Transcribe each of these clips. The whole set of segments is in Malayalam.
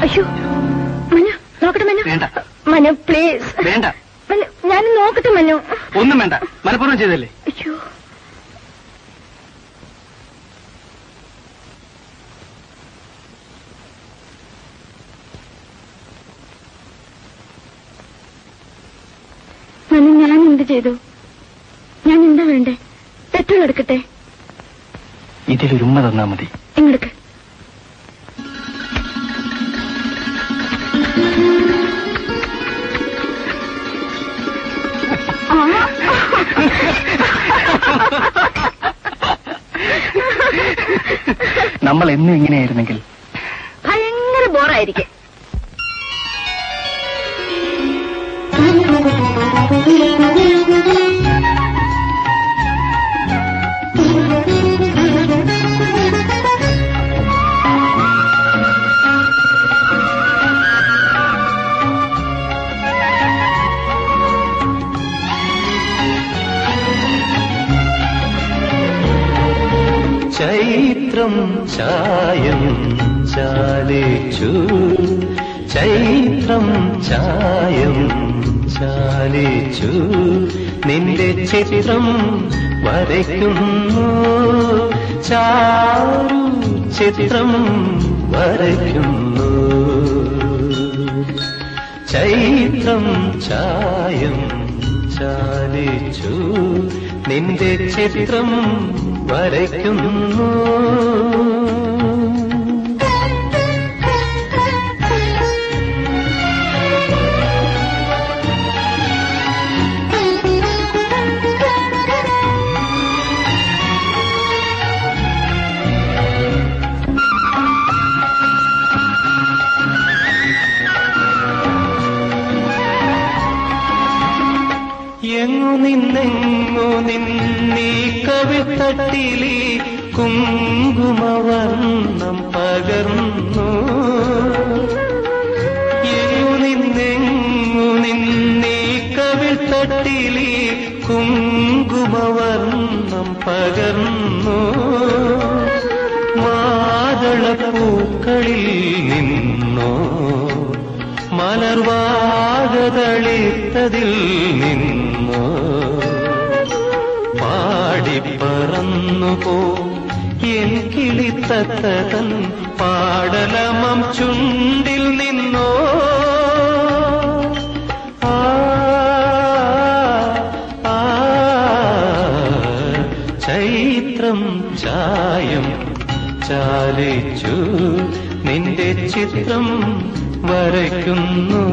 അയ്യോ മനു, നോക്കട്ടെ മനു. വേണ്ട മനു പ്ലീസ്. വേണ്ട. ഞാൻ നോക്കട്ടെ മനു. ഒന്നും വേണ്ട, മനഃപൂർവ്വം ചെയ്തല്ലേ. അയ്യോ മനു, ഞാൻ എന്ത് ചെയ്തു? ഞാൻ എന്താ വേണ്ടേ? പെട്രോൾ എടുക്കട്ടെ? ഇതിലൊരു ഉമ്മ തന്നാ മതി. ഇങ്ങെടുക്ക്. നമ്മൾ എന്നും ഇങ്ങനെയായിരുന്നെങ്കിൽ ഭയങ്കര ബോറായിരിക്കും. ചൈത്രം ചായം ചാലിച്ചു, ചൈത്രം ചായം ചാലിച്ചു, നിന്റെ ചിത്രം വരയ്ക്കുന്നു, ചാരു ചിത്രം വരയ്ക്കുന്നു. ചൈത്രം ചായം ചാലിച്ചു, നിന്റെ ചിത്രം വരയ്ക്കുന്നു. എങ്ങു നിന്നീ കവിതട്ടിലി കുങ്കുമവർണ്ണം പകർന്നു. എങ്ങു നിന്നീ കവിതട്ടിലി കുങ്കുമവർണ്ണം പകർന്നു. മാതളപ്പൂക്കളിൽ നിന്നോ മലർവാകതളിത്തതിൽ നിന്നോ പാടിപ്പറന്നു പോ എൻ കിളിത്തത്തൻ പാടലമം ചുണ്ടിൽ നിന്നോ. ചൈത്രം ചായം ചാലിച്ചു, നിന്റെ ചിത്രം വരയ്ക്കുന്നു.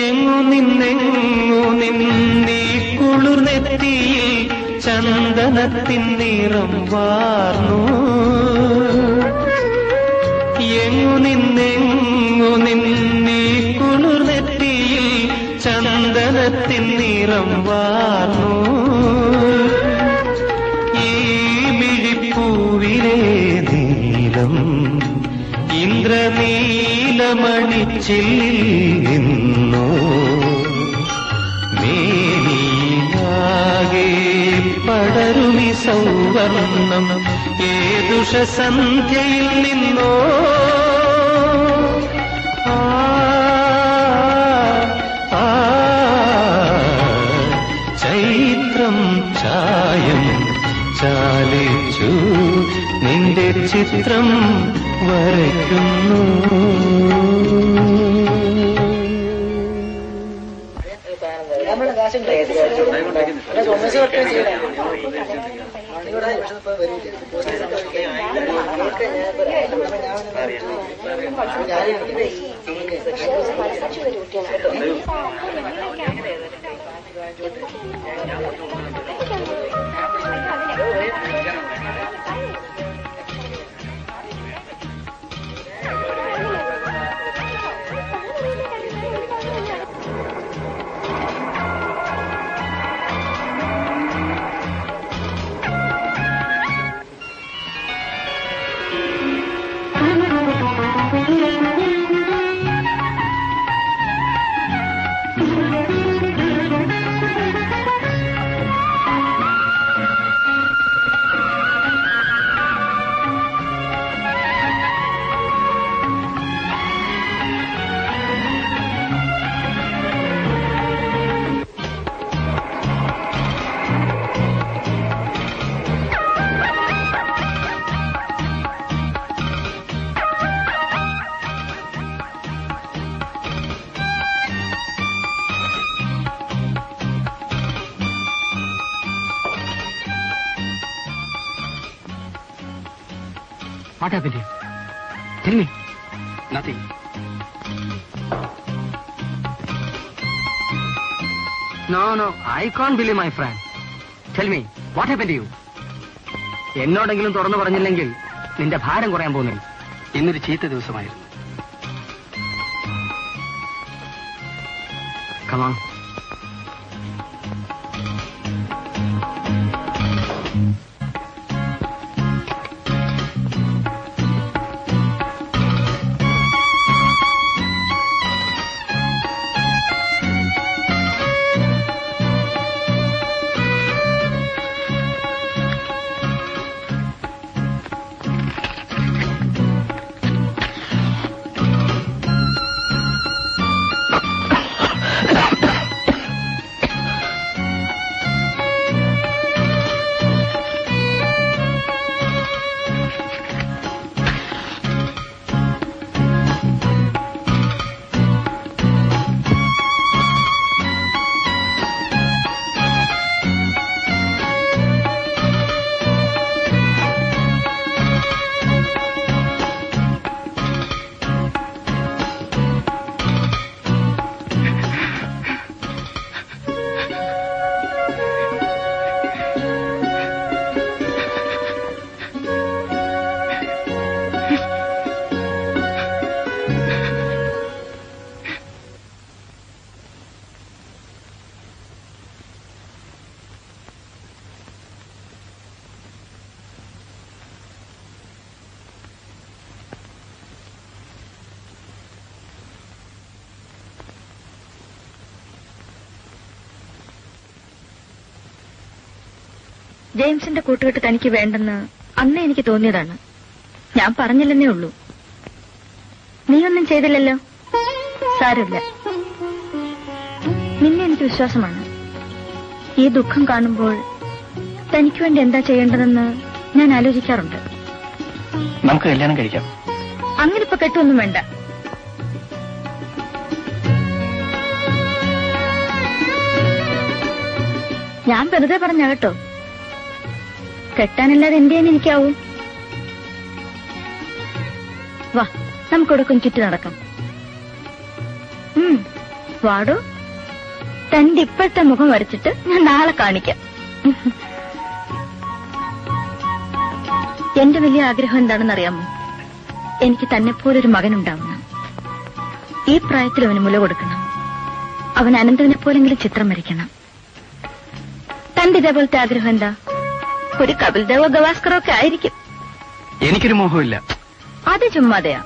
എങ്ങു നിന്നീ കുളിർനെത്തിയിൽ ചന്ദനത്തിൻ നിറം വാർന്നു. എങ്ങു നിന്നീ കുളിർനെത്തിയിൽ ചന്ദനത്തിൻ നിറം വാർന്നു. ഈ മിഴിപ്പൂവിലെ നീലം ഇന്ദ്രനീലമണിച്ചില്ലിൽ നിന്നോ. മേനിയാകെ പടരുമി സൗവർണം ഏതുഷസന്ധ്യയിൽ നിന്നോ. ചൈത്രം ചായം ചാലിച്ചു, നിന്റെ ചിത്രം വരയ്ക്കുന്നു. What happened to you? Tell me. Nothing. No, I can't believe my friend. Tell me, what happened to you? എന്നോടെങ്കിലും തുറന്നു പറഞ്ഞില്ലെങ്കിൽ നിന്റെ ഭാരം കുറയാൻ പോകുന്നില്ല. ഇന്നൊരു ചീത്ത ദിവസമായിരുന്നു. Come on. ജെയിംസിന്റെ കൂട്ടുകെട്ട് തനിക്ക് വേണ്ടെന്ന് അന്നേ എനിക്ക് തോന്നിയതാണ്. ഞാൻ പറഞ്ഞില്ലെന്നേ ഉള്ളൂ. നീയൊന്നും ചെയ്തില്ലല്ലോ. സാരമില്ല, നിന്നെ എനിക്ക് വിശ്വാസമാണ്. ഈ ദുഃഖം കാണുമ്പോൾ തനിക്ക് വേണ്ടി എന്താ ചെയ്യേണ്ടതെന്ന് ഞാൻ ആലോചിക്കാറുണ്ട്. നമുക്ക് കല്യാണം കഴിക്കാം. അങ്ങനെ ഇപ്പൊ കെട്ടൊന്നും വേണ്ട. ഞാൻ വെറുതെ പറഞ്ഞ കേട്ടോ. കെട്ടാനല്ലാതെ എന്തിയാൻ എനിക്കാവും. വാ, നമുക്കിവിടെ ചുറ്റി നടക്കാം. വാടോ, തന്റെ ഇപ്പോഴത്തെ മുഖം വരച്ചിട്ട് ഞാൻ നാളെ കാണിക്കാം. എന്റെ വലിയ ആഗ്രഹം എന്താണെന്നറിയാമോ? എനിക്ക് തന്നെപ്പോലൊരു മകനുണ്ടാവണം. ഈ പ്രായത്തിൽ അവന് മുല കൊടുക്കണം. അവൻ അനന്തവിനെ പോലെങ്കിലും ചിത്രം വരയ്ക്കണം. തന്റെ ഇതേപോലത്തെ ആഗ്രഹം എന്താ? ഒരു കപിൽ ദേവോ ഗവാസ്കറോ ഒക്കെ ആയിരിക്കും. എനിക്കൊരു മോഹമില്ല. അത് ചുമ്മാതെയാ.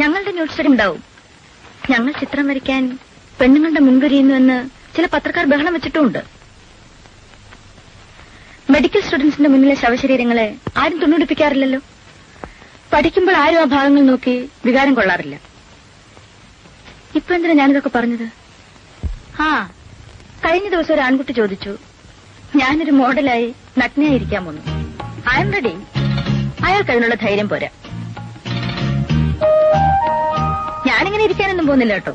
ഞങ്ങളുടെ ന്യൂസ് ഉണ്ടാവും. ഞങ്ങൾ ചിത്രം വരയ്ക്കാൻ പെണ്ണുങ്ങളുടെ മുൻകഴിയുന്നുവെന്ന് ചില പത്രക്കാർ ബഹളം വെച്ചിട്ടുമുണ്ട്. മെഡിക്കൽ സ്റ്റുഡൻസിന്റെ മുന്നിലെ ശവശരീരങ്ങളെ ആരും തുണിയെടുപ്പിക്കാറില്ലല്ലോ. പഠിക്കുമ്പോൾ ആരും ആ ഭാഗങ്ങൾ നോക്കി വികാരം കൊള്ളാറില്ല. ഇപ്പൊ എന്തിനാ ഞാനിതൊക്കെ പറഞ്ഞത്? കഴിഞ്ഞ ദിവസം ഒരു ആൺകുട്ടി ചോദിച്ചു, ഞാനൊരു മോഡലായി നഗ്നയായിരിക്കാൻ പോന്നു. I am ready. അയാൾക്ക് അതിനുള്ള ധൈര്യം പോരാ. ഞാനിങ്ങനെ ഇരിക്കാനൊന്നും പോകുന്നില്ല കേട്ടോ.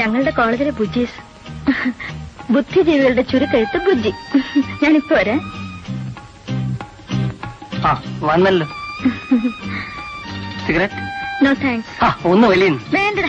ഞങ്ങളുടെ കോളേജിലെ ബുജ്ജീസ്, ബുദ്ധിജീവികളുടെ ചുരുക്കെഴുത്ത് ബുജ്ജി. ഞാനിപ്പോ വരെ. വന്നല്ലോ. സിഗരറ്റ്? No thanks. ഒന്ന് വലിയ വേണ്ട.